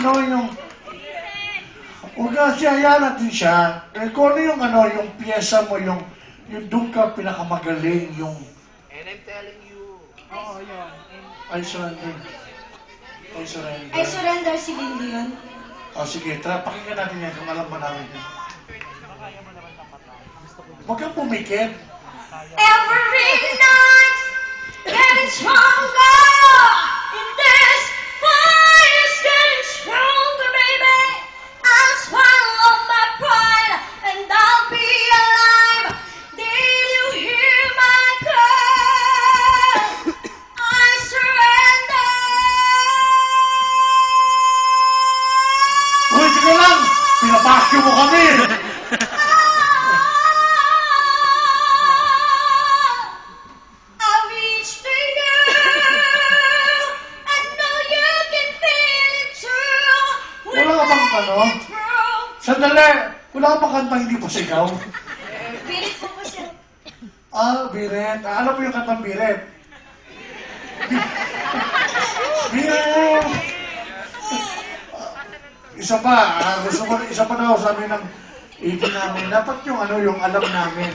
ano, yung... Huwag na siya, hayaan natin siya. Eh, kung ano yung ano, yung pyesa mo, yung doon ka pinakamagaling, yung... And I'm telling you. Oo, yun. I surrender. I surrender. I surrender si Lindy yun. O sige, tara, pakinggan natin yan kung alam ba namin yan. Huwag kang pumikit. Every night, getting stronger. In this fight is getting stronger, baby. I'll swallow my pride and I'll be alive. Did you hear my cry? I surrender. Uy, sige lang! Pinapakyo mo kami! I reached for you. I know you can feel it too. Wala ka bang ano? Sandali! Wala ka bang kantang hindi pa sigaw? Pilit ko po siya. Ah, biret. Ah, alam mo yung kantang biret? Biret! Isa pa, gusto ko, isa pa daw sabi ng ibig namin, dapat yung ano, yung alam namin.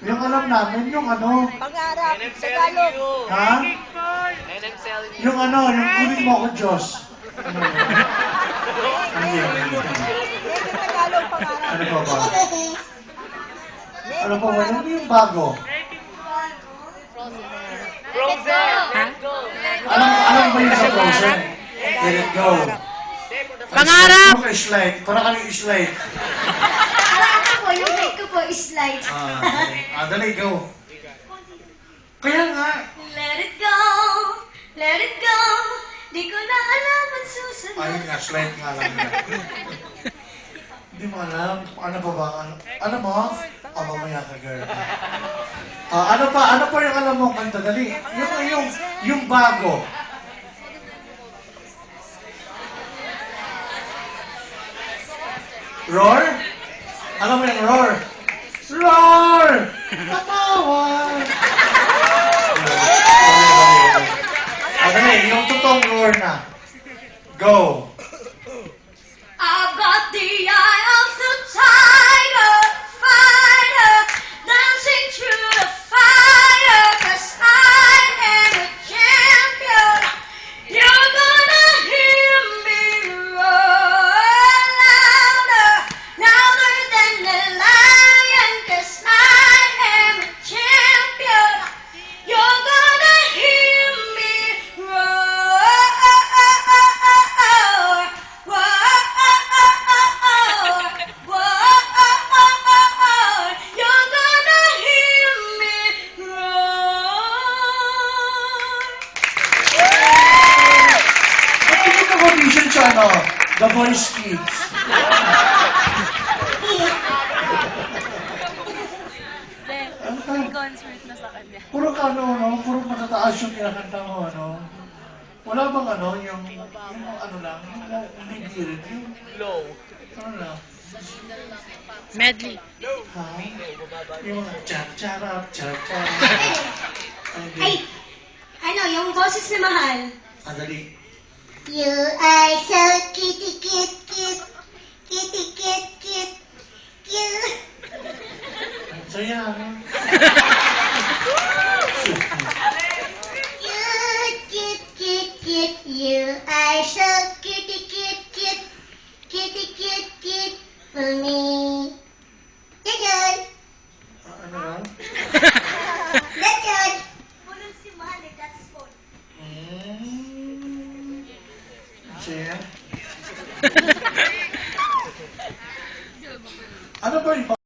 Yung alam namin, yung ano, Pangarap, And I'm sa telling Tagalog. you. ha? And I'm telling you. Yung ano, yung kunin mo ako, Diyos. Ano yun? Hindi, hindi. Maybe Tagalog pangarap. Ano pa ba? Ano pa ba? Ano yung bago? Frozen. Let go. Alam ba yun sa Frozen? Let it go. Pangarap! Para slide. Para kang slide. Parang ako po, yung mic ko po is light. Dali, go. Kaya nga, Let it go, let it go. Di ko na alam ang susunod. ayun nga, slide nga lang yan. Hindi mo alam. Ano pa ba? Ano mo? Mamaya ka, girl. Ano pa yung alam mo kanta? Dali. Yung bago. Roar? Alam mo yung roar? Roar! Tatawa! Dali, yung totoong roar na. Go! I've got the eye of the tiger, fighter, dancing through the fire, 'cause I am a champion. You're gonna hear me roar louder, louder than the lion, 'cause I am a champion. You're gonna hear me roar. You're gonna hear me roar. Ba't hindi ka audition sa ano? The Voice Kids. May concert na sa kanya. Puro ka ano, no? Puro matataas yung kinakanta mo, ano? Wala bang ano, yung ano lang, yung hindi birit, yung Low. ano lang, Medley. ha? Yung mga chap-charap, chap-charap. Ay, ano, yung boses na mahal. Dali. You are so kitty, cute, cute, kitty, cute, cute, cute. Ang saya, ano?